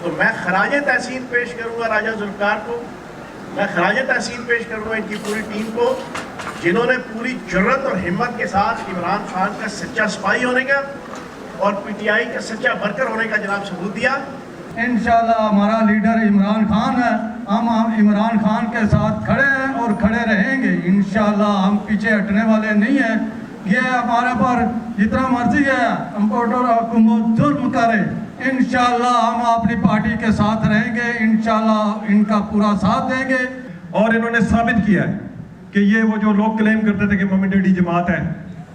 تو میں خراج تحسین پیش کروں گا راجہ ذوالفقار کو، میں خراج تحسین پیش کروں گا ان کی پوری ٹیم کو، جنہوں نے پوری جرت اور ہمت کے ساتھ عمران خان کا سچا سپاہی ہونے کا اور پی ٹی آئی کا سچا ورکر ہونے کا جناب ثبوت دیا۔ انشاءاللہ ہمارا لیڈر عمران خان ہے، ہم عمران خان کے ساتھ کھڑے ہیں اور کھڑے رہیں گے انشاءاللہ، ہم پیچھے ہٹنے والے نہیں ہیں۔ یہ ہمارے پر جتنا مرضی ہے امپورٹر حکومت ظلم کرے، انشاءاللہ ہم اپنی پارٹی کے ساتھ رہیں گے، انشاءاللہ ان کا پورا ساتھ دیں گے۔ اور انہوں نے ثابت کیا ہے کہ یہ وہ جو لوگ کلیم کرتے تھے کہ ممی ڈیڈی جماعت ہے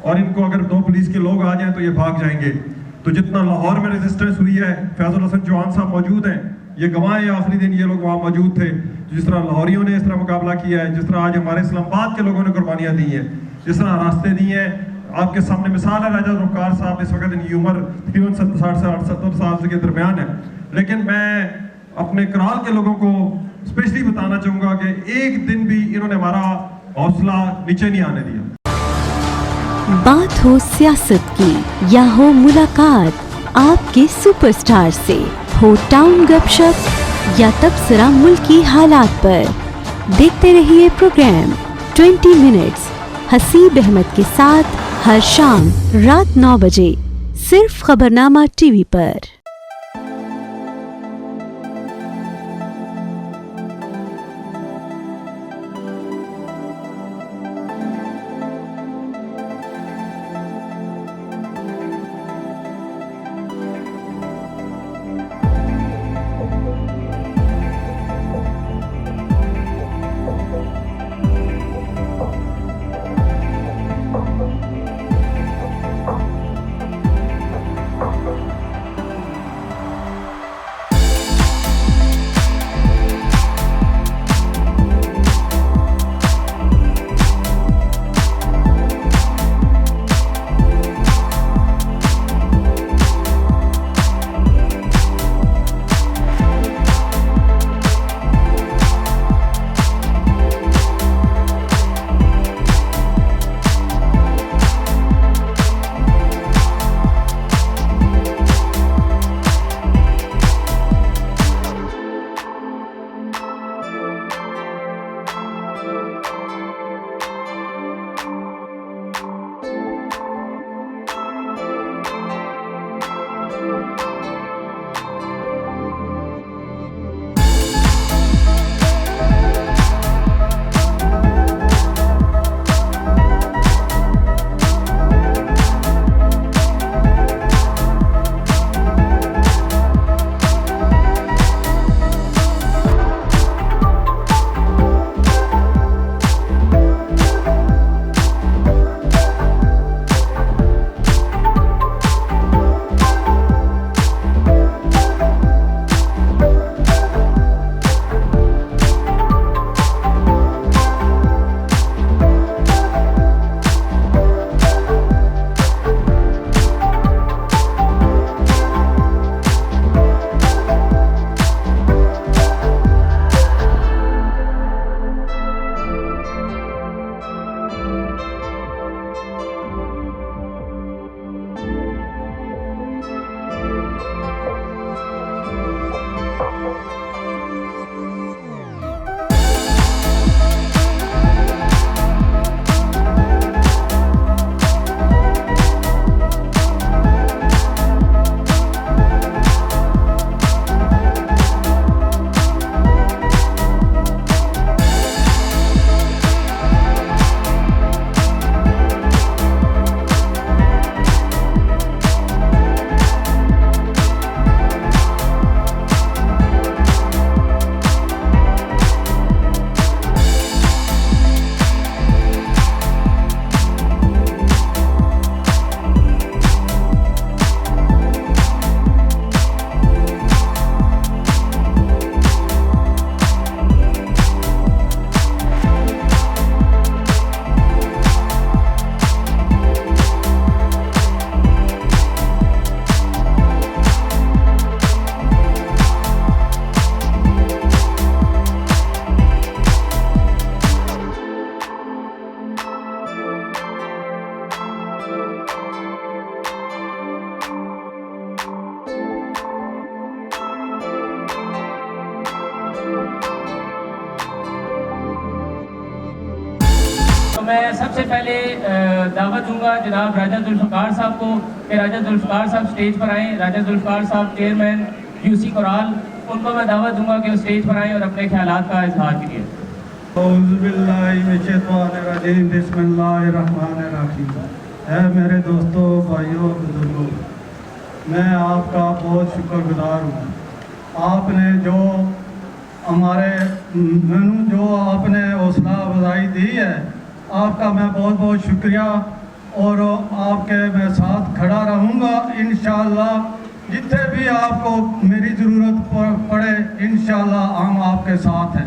اور ان کو اگر 2 پولیس کے لوگ آ جائیں تو یہ بھاگ جائیں گے، تو جتنا لاہور میں ریزسٹنس ہوئی ہے، فیض الحسن چوہان صاحب موجود ہیں، یہ گواہ ہیں، آخری دن یہ لوگ وہاں موجود تھے، جس طرح لاہوریوں نے اس طرح مقابلہ کیا ہے، جس طرح آج ہمارے اسلام آباد کے لوگوں نے قربانیاں دی ہیں، جس طرح راستے دی ہیں۔ آپ کے سامنے مثال ہے راجہ ذوالفقار صاحب، اس وقت ان کی عمر تقریباً 60 سے 70 سال کے درمیان ہے، لیکن میں اپنے کرال کے لوگوں کو اسپیشلی بتانا چاہوں گا کہ ایک دن بھی انہوں نے ہمارا حوصلہ نیچے نہیں آنے دیا۔ بات ہو سیاست کی یا ہو ملاقات آپ کے سپر سٹار سے، ہو ٹاؤن گپ شپ یا تبصرہ ملکی حالات پر، دیکھتے رہیے پروگرام 20 منٹس حسیب احمد کے ساتھ ہر شام رات 9 بجے صرف خبرنامہ ٹی وی پر۔ میں سب سے پہلے دعوت دوں گا جناب راجہ ذوالفقار صاحب کو کہ راجہ ذوالفقار صاحب اسٹیج پر آئیں. راجہ ذوالفقار صاحب چیئرمین QC کورال, ان کو میں دعوت دوں گا کہ وہ اسٹیج پر آئیں اور اپنے خیالات کا اظہار کیجیے. اعوذ باللہ من الشیطان الرجیم, بسم اللہ الرحمن الرحیم. اے میرے دوستوں, بھائیوں, بزرگوں, میں آپ کا بہت شکر گزار ہوں. آپ نے جو آپ نے حوصلہ افزائی دی ہے, آپ کا میں بہت بہت شکریہ, اور آپ کے میں ساتھ کھڑا رہوں گا انشاءاللہ. جتنے بھی آپ کو میری ضرورت پڑے انشاءاللہ ہم آپ کے ساتھ ہیں.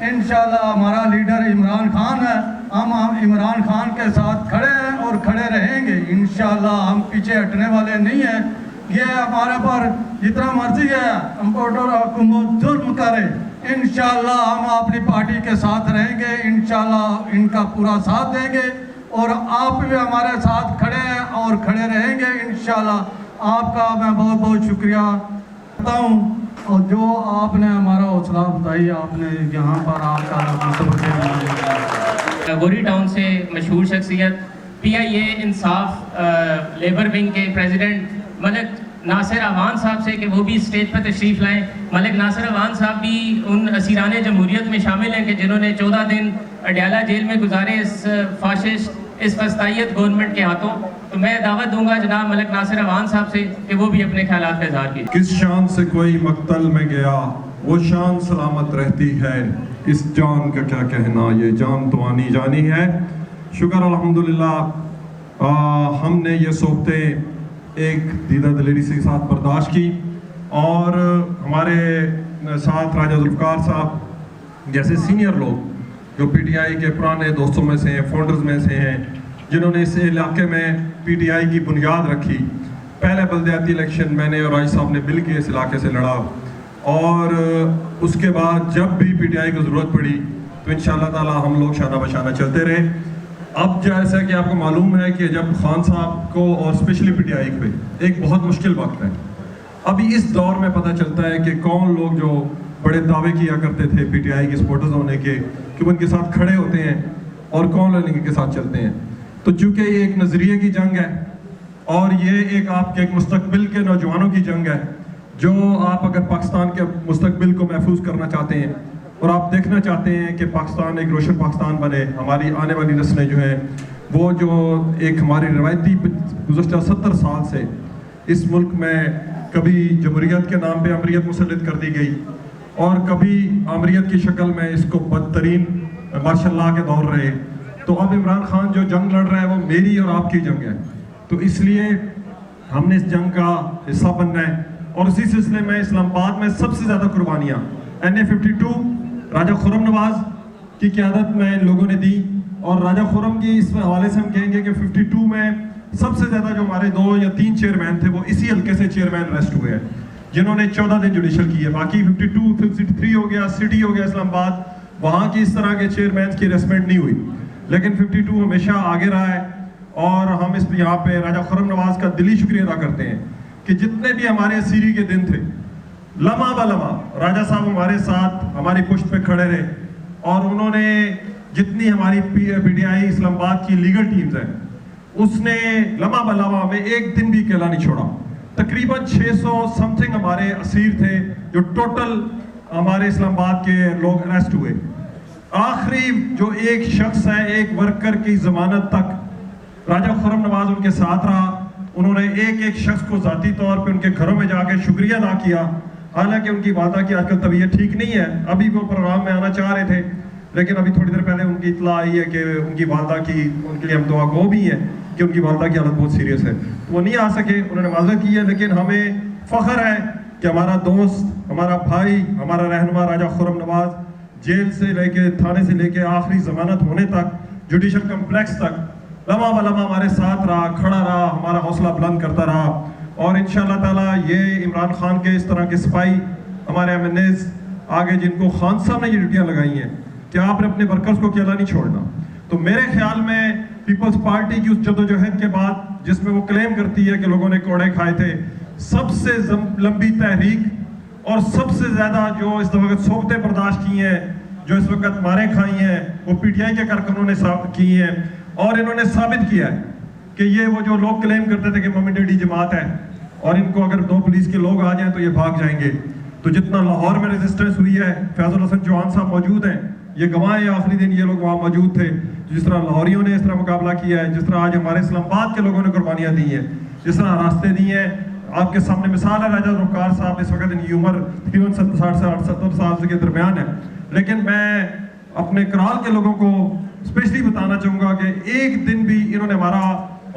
انشاءاللہ ہمارا لیڈر عمران خان ہے, ہم عمران خان کے ساتھ کھڑے ہیں اور کھڑے رہیں گے انشاءاللہ. ہم پیچھے ہٹنے والے نہیں ہیں. یہ ہمارے پر جتنا مرضی ہے امپورٹر حکومت ظلم کرے, انشاءاللہ ہم اپنی پارٹی کے ساتھ رہیں گے, انشاءاللہ ان کا پورا ساتھ دیں گے, اور آپ بھی ہمارے ساتھ کھڑے ہیں اور کھڑے رہیں گے انشاءاللہ. آپ کا میں بہت بہت شکریہ کرتا ہوں, اور جو آپ نے ہمارا حوصلہ افزائی, آپ نے یہاں پر آپ کا گوری ٹاؤن سے مشہور شخصیت PIA انصاف لیبر ونگ کے پریزیڈنٹ ملک ناصر اعوان صاحب سے کہ وہ بھی اسٹیج پر تشریف لائیں. ملک ناصر اعوان صاحب بھی ان اسیران جمہوریت میں شامل ہیں کہ جنہوں نے 14 دن اڈیالہ جیل میں گزارے اس فاشسٹ, اس فسطائیت گورنمنٹ کے ہاتھوں. تو میں دعوت دوں گا جناب ملک ناصر اعوان صاحب سے کہ وہ بھی اپنے خیالات کا اظہار کیجیے. کس شان سے کوئی مقتل میں گیا وہ شان سلامت رہتی ہے, اس جان کا کیا کہنا, یہ جان تو آنی جانی ہے. شکر الحمدللہ ہم نے یہ صحبتیں ایک دیدہ دلیری کے ساتھ برداشت کی, اور ہمارے ساتھ راجہ ذوالفقار صاحب جیسے سینئر لوگ جو PTI کے پرانے دوستوں میں سے ہیں, فاؤنڈرز میں سے ہیں, جنہوں نے اس علاقے میں PTI کی بنیاد رکھی. پہلے بلدیاتی الیکشن میں نے اور راج صاحب نے مل کے اس علاقے سے لڑا, اور اس کے بعد جب بھی PTI کو ضرورت پڑی تو انشاءاللہ تعالی ہم لوگ شانہ بشانہ چلتے رہے. اب جیسا کہ آپ کو معلوم ہے کہ جب خان صاحب کو اور اسپیشلی PTI پہ ایک بہت مشکل وقت ہے, ابھی اس دور میں پتہ چلتا ہے کہ کون لوگ جو بڑے دعوے کیا کرتے تھے PTI کے سپورٹرز ہونے کے کہ وہ ان کے ساتھ کھڑے ہوتے ہیں, اور کون لوگ ان کے ساتھ چلتے ہیں. تو چونکہ یہ ایک نظریے کی جنگ ہے, اور یہ ایک آپ کے ایک مستقبل کے نوجوانوں کی جنگ ہے, جو آپ اگر پاکستان کے مستقبل کو محفوظ کرنا چاہتے ہیں اور آپ دیکھنا چاہتے ہیں کہ پاکستان ایک روشن پاکستان بنے, ہماری آنے والی نسلیں جو ہیں وہ جو ایک ہماری روایتی گزشتہ 70 سال سے اس ملک میں کبھی جمہوریت کے نام پہ امریت مسلط کر دی گئی, اور کبھی امریت کی شکل میں اس کو بدترین مارشل لا کے دور رہے. تو اب عمران خان جو جنگ لڑ رہا ہے وہ میری اور آپ کی جنگ ہے, تو اس لیے ہم نے اس جنگ کا حصہ بننا ہے. اور اسی سلسلے میں اسلام آباد میں سب سے زیادہ قربانیاں NA52 راجہ خرم نواز کی قیادت میں لوگوں نے دی, اور راجہ خرم کی اس حوالے سے ہم کہیں گے کہ 52 میں سب سے زیادہ جو ہمارے 2 یا 3 چیئرمین تھے وہ اسی حلقے سے چیئرمین ریسٹ ہوئے ہیں, جنہوں نے 14 دن جوڈیشل کی ہے. باقی 52 53 ہو گیا, سٹی ہو گیا اسلام آباد, وہاں کی اس طرح کے چیئرمین کی ریسپمنٹ نہیں ہوئی, لیکن 52 ہمیشہ آگے رہا ہے. اور ہم اس یہاں پہ راجہ خرم نواز کا دلی شکریہ ادا کرتے ہیں کہ جتنے بھی ہمارے اسیری کے دن تھے, لمحہ بہ لمحہ راجہ صاحب ہمارے ساتھ ہماری پشت پہ کھڑے رہے, اور انہوں نے جتنی ہماری PTI اسلام آباد کی لیگل ٹیمز ہیں اس نے لمحہ بہ لمحہ ہمیں ایک دن بھی اکیلا نہیں چھوڑا. تقریباً 600 سمتھنگ ہمارے اسیر تھے جو ٹوٹل ہمارے اسلام آباد کے لوگ اریسٹ ہوئے. آخری جو ایک شخص ہے, ایک ورکر کی ضمانت تک راجہ خرم نواز ان کے ساتھ رہا. انہوں نے ایک ایک شخص کو ذاتی طور پہ ان کے گھروں میں جا کے شکریہ ادا کیا, حالانکہ ان کی والدہ کی آج کل طبیعت ٹھیک نہیں ہے. ابھی وہ پروگرام میں آنا چاہ رہے تھے, لیکن ابھی تھوڑی دیر پہلے ان کی اطلاع آئی ہے کہ ان کی والدہ کی, ان کے لیے ہم دعا گو بھی ہیں کہ ان کی والدہ کی حالت بہت سیریس ہے, وہ نہیں آ سکے, انہوں نے معذرت کی ہے. لیکن ہمیں فخر ہے کہ ہمارا دوست, ہمارا بھائی, ہمارا رہنما راجہ خرم نواز جیل سے لے کے, تھانے سے لے کے آخری ضمانت ہونے تک, جوڈیشل کمپلیکس تک لمحہ بہ لمحہ ہمارے ساتھ رہا, کھڑا رہا, ہمارا حوصلہ بلند کرتا رہا. اور انشاءاللہ تعالی یہ عمران خان کے اس طرح کے سپاہی ہمارے MNAs آگے, جن کو خان صاحب نے یہ ڈیوٹیاں لگائی ہیں کہ آپ نے اپنے ورکرز کو اکیلا نہیں چھوڑنا. تو میرے خیال میں پیپلز پارٹی کی اس جدوجہد کے بعد جس میں وہ کلیم کرتی ہے کہ لوگوں نے کوڑے کھائے تھے, سب سے لمبی تحریک اور سب سے زیادہ جو اس دفعہ صحبتیں برداشت کی ہیں, जो इस वक्त मारे खाई हैं वो पीटीआई के कारकुनों ने की हैं, और इन्होंने साबित किया है कि ये वो जो लोग क्लेम करते थे कि मम्मी डैडी जमात है और इनको अगर 2 पुलिस के लोग आ जाएं तो ये भाग जाएंगे। तो जितना लाहौर में रेजिस्टेंस हुई है, फैजुल हसन चौहान साहब मौजूद हैं, ये गवाह हैं, आखिरी दिन ये लोग वहाँ मौजूद थे। जिस तरह लाहौरियों ने इस तरह मुकाबला किया है, जिस तरह आज हमारे इस्लामाबाद के लोगों ने कुर्बानियाँ दी हैं, जिस तरह रास्ते दी हैं, आपके सामने मिसाल है राजा ज़ुल्फ़िकार साहब इस वक्त इनकी उम्र तकरीबन 60 से 78 साल के दरमियान है, लेकिन मैं अपने कराल के लोगों को स्पेशली बताना चाहूँगा कि एक दिन भी इन्होंने हमारा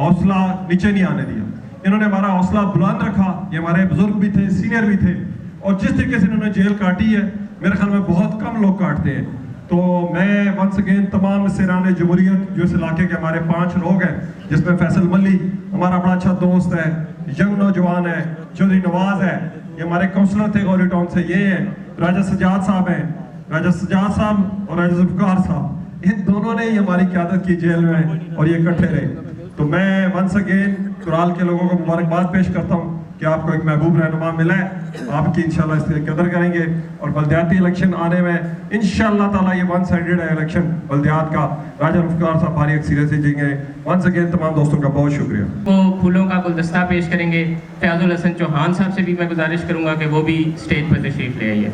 हौसला नीचे नहीं आने दिया, इन्होंने हमारा हौसला बुलंद रखा। ये हमारे बुजुर्ग भी थे, सीनियर भी थे, और जिस तरीके से इन्होंने जेल काटी है मेरे ख्याल में बहुत कम लोग काटते हैं। तो मैं वंस अगेन तमाम सिराने जमहूरियत जो इस इलाके के हमारे 5 लोग हैं, जिसमें फैसल मल्ली हमारा बड़ा अच्छा दोस्त है, यंग नौजवान है, चौधरी नवाज है, ये हमारे काउंसलर थे गौरी टाउन से, ये हैं राजा सजाद साहब हैं, राजा सजाद साहब और राजा ज़ुल्फ़िकार साहब, इन दोनों ने ही हमारी क़यादत की जेल में और ये इकट्ठे रहे। तो मैं वंस अगेन कुराल के लोगों को मुबारकबाद पेश करता हूँ कि आपको एक महबूब रहनुमा मिला है, आपकी इंशाल्लाह इसकी कदर करेंगे। और बल्दियाती इलेक्शन आने में इंशाल्लाह ताला ये 1 साइडेड है इलेक्शन बल्दियात का, राजा ज़ुल्फ़िकार साहब भारी अक्सरियत से जीतेंगे। वंस अगेन तमाम दोस्तों का बहुत शुक्रिया। वो फूलों का गुलदस्ता पेश करेंगे। फैजुल हसन चौहान साहब से भी मैं गुजारिश करूँगा कि वो भी स्टेज पर तशरीफ़ ले आइए।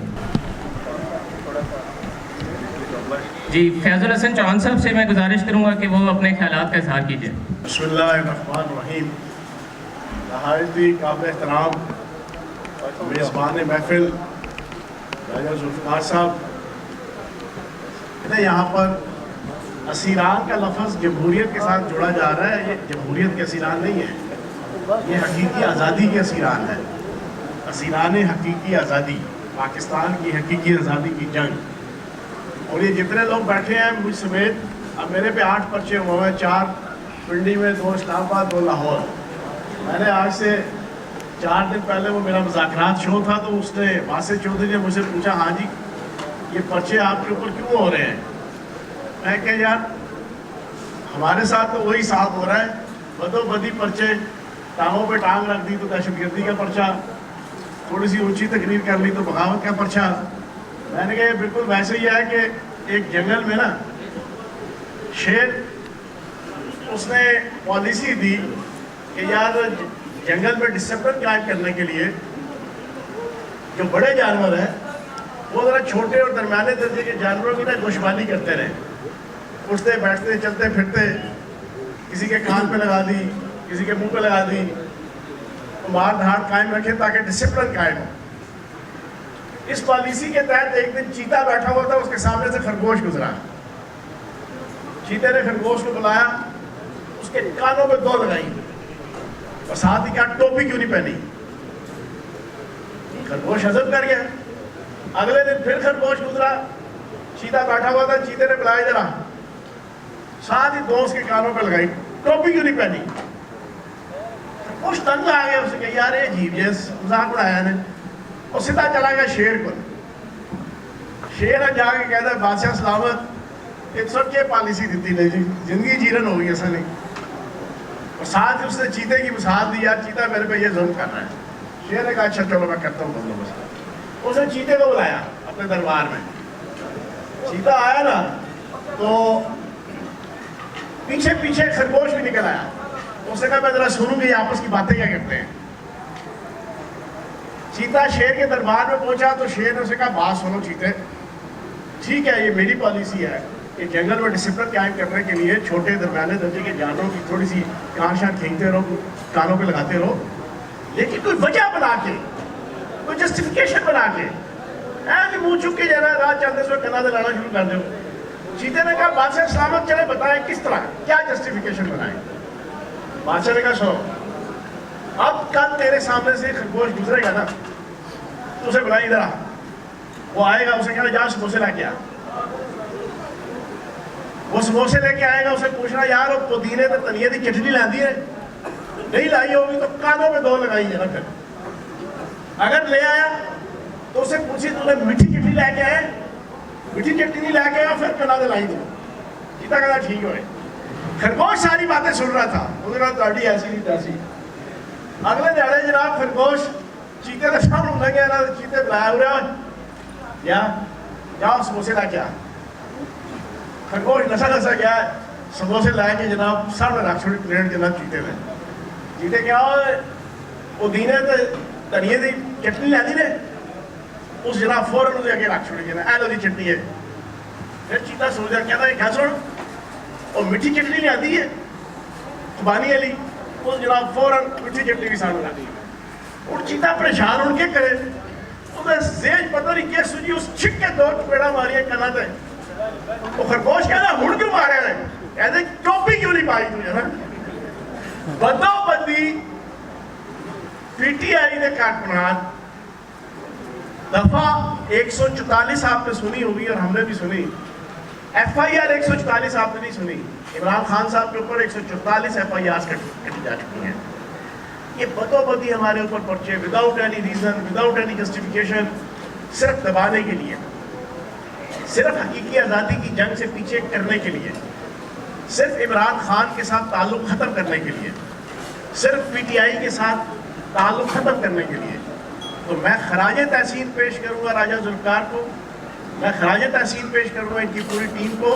जी, फैजुल हसन चौहान साहब से मैं गुजारिश करूँगा कि वो अपने ख्यालात का इज़हार कीजिए। बिस्मिल्लाहिर्रहमानिर्रहीम। नहायत ही काबिल एहतराम मेज़बान महफिल राजा ज़ुल्फ़िकार साहब, यहाँ पर असीरान का लफ्ज़ जमहूरियत के साथ जोड़ा जा रहा है। ये जमहूरियत के असीरान नहीं है, ये हकीकी आज़ादी के असीरान है। असीरान हकीकी आज़ादी, पाकिस्तान की हकीकी आज़ादी की जंग। और ये जितने लोग बैठे हैं मुझ समेत, अब मेरे पे 8 पर्चे हुए हैं, 4 पिंडी में, 2 इस्लामाबाद, 2 लाहौर। मैंने आज से 4 दिन पहले वो मेरा मुज़ाकरात शो था, तो उसने वासिफ चौधरी ने मुझसे पूछा, हाँ जी ये पर्चे आपके ऊपर क्यों हो रहे हैं? मैं कह यार हमारे साथ तो वही साथ हो रहा है, बदोबदी पर्चे, टांगों पे टांग रख दी तो दहशतगर्दी का पर्चा, थोड़ी सी ऊंची तकरीर कर ली तो बगावत का पर्चा। मैंने कहा बिल्कुल वैसे ही है कि एक जंगल में ना शेर, उसने पॉलिसी दी कि यार जंगल में डिसिप्लिन कायम करने के लिए जो बड़े जानवर हैं वो ज़रा छोटे और दरमियाने दर्जे के जानवरों की ना गोशबानी करते रहे, उठते बैठते चलते फिरते, किसी के कान पे लगा दी, किसी के मुंह पे लगा दी, मार धाड़ कायम रखे ताकि डिसिप्लिन कायम हो। इस पॉलिसी के तहत एक दिन चीता बैठा हुआ था, उसके सामने से खरगोश गुजरा। चीते ने खरगोश को बुलाया, उसके कानों पे 2 लगाई और साथ ही कहा टोपी क्यों नहीं पहनी? खरगोश हजम कर गया। अगले दिन फिर खरगोश गुजरा, चीता बैठा हुआ था, चीते ने बुलाया जरा, साथ ही 2 उसके कानों पे लगाई, टोपी क्यों नहीं पहनी? खरगोश तंग आ गया, उसे कहा यार ये अजीब जैस मजाक उड़ाया ने। और सीधा चला गया शेर को। शेर जाके कहता है बादशाह सलामत, एक सबके पॉलिसी दी नहीं जी, जिंदगी जीरन हो गई ऐसा नहीं। और साथ ही उसने चीते की मिसाल दी, यार चीता मेरे पे ये जुल्म कर रहा है। शेर ने कहा अच्छा चलो मैं करता हूँ बंदोबस्त। उसने चीते को बुलाया अपने दरबार में। चीता आया ना तो पीछे पीछे खरगोश भी निकल आया। उसने कहा मैं जरा सुनूंगी आपस की बातें क्या करते हैं। चीता शेर के दरबार में पहुंचा तो शेर ने उसे कहा बात सुनो चीते, ठीक है ये मेरी पॉलिसी है कि जंगल में डिसिप्लिन कायम करने के लिए छोटे दरमियाने दर्जे के जानवरों की थोड़ी सी कान शान खींचते रहो, कानों पे लगाते रहो, लेकिन कोई वजह बना के, कोई जस्टिफिकेशन बना के, ऐसे मुंह चुक के जाना रात चलते समय कन्ना से लड़ना शुरू कर दो। चीते ने कहा बादशाह सलामत चले बताएं किस तरह, क्या जस्टिफिकेशन बनाए। बादशाह ने कहा सुनो, अब कल तेरे सामने से खरगोश गुजरेगा ना तो उसे बुलाई इधर आ। वो आएगा, उसे कहना जा समोसे लेके आ। वो समोसे लेके आएगा, उसे पूछना यार वो पुदीने तो धनिया की चटनी लाती है, नहीं लाई होगी तो कानों में 2 लगाई है ना। फिर अगर ले आया तो उसे पूछी तूने मीठी चटनी लेके आया? मीठी चटनी नहीं लेके आया, फिर कना लाई तू। चीता कहता ठीक है। खरगोश सारी बातें सुन रहा था, उसने कहा ताड़ी ऐसी नहीं तैसी। अगले दिहाड़े जनाब खरगोश चीते के सामने लग गया ना, चीते बुलाया हुआ या जाओ समोसे ला क्या। खरगोश नशा नशा गया है, समोसे लाए के जनाब सामने रख छोड़ी प्लेट जनाब चीते में चीते क्या पुदीने ते धनिए की चटनी लादी ने उस जनाब फौरन उसके अगे रख छोड़ी जनाब ऐ लो दी चटनी है। फिर चीता सोचदा कहता है क्या सुन और मीठी चटनी लियादी है खुबानी वाली, उस जनाब फौरन मीठी चटनी भी सामने रख दी। और चीता परेशान होकर क्या करे, उसे सेज पता नहीं क्या सूझी, उस छिक के दो चपेड़ा मारिया कना ते। तो खरगोश कहता हुण क्यों मारे ने, कहते टोपी क्यों नहीं पाई तुझे ना। बदो बदी पीटीआई ने काटपनाट दफा 144 आपने सुनी होगी और हमने भी सुनी, FIR 144 आपने नहीं सुनी, इमरान खान साहब के ऊपर 144 FIR कटी जा चुकी हैं। ये बदोबदी हमारे ऊपर पर्चे without any reason, without any justification, सिर्फ दबाने के लिए, सिर्फ हकीकी आज़ादी की जंग से पीछे करने के लिए, सिर्फ इमरान खान के साथ ताल्लुक ख़त्म करने के लिए, सिर्फ PTI के साथ ताल्लुक ख़त्म करने के लिए। तो मैं खराज तहसीन पेश करूँगा राजा जुल्फ़िकार को, मैं खराज तहसीन पेश करूँगा इनकी पूरी टीम को,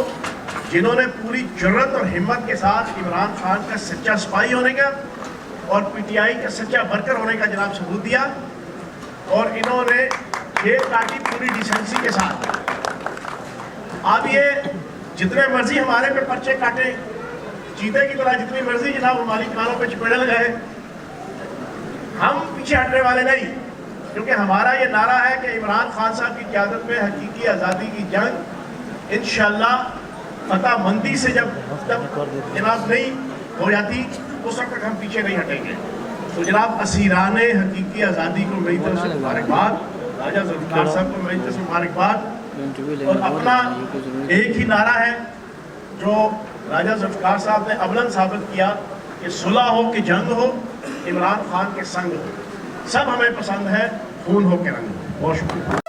जिन्होंने पूरी जुर्रत और हिम्मत के साथ इमरान खान का सच्चा सिपाही होने का और PTI का सच्चा वर्कर होने का जनाब सबूत दिया। और इन्होंने जेल काटी पूरी डिसेंसी के साथ। अब ये जितने मर्जी हमारे पे पर्चे काटे, चीते की तरह जितनी मर्जी जनाब हमारी कानों पे चपेड़े लगाए, हम पीछे हटने वाले नहीं, क्योंकि हमारा ये नारा है कि इमरान खान साहब की क़यादत में हकीकी आज़ादी की जंग इंशाअल्लाह फतह मंदी से जब जनाब नहीं हो जाती उस वक्त तक हम पीछे नहीं हटेंगे। तो जनाब असीराने हकीकी आज़ादी को मेरी तरफ से मुबारकबाद, राजा जुल्फ़िकार साहब को मेरी तरफ से मुबारकबाद। और अपना एक ही नारा है जो राजा जुल्फ़िकार साहब ने अबलन साबित किया कि सुलह हो कि जंग हो, इमरान खान के संग हो, सब हमें पसंद है, खून हो के रंग हो। बहुत शुक्रिया।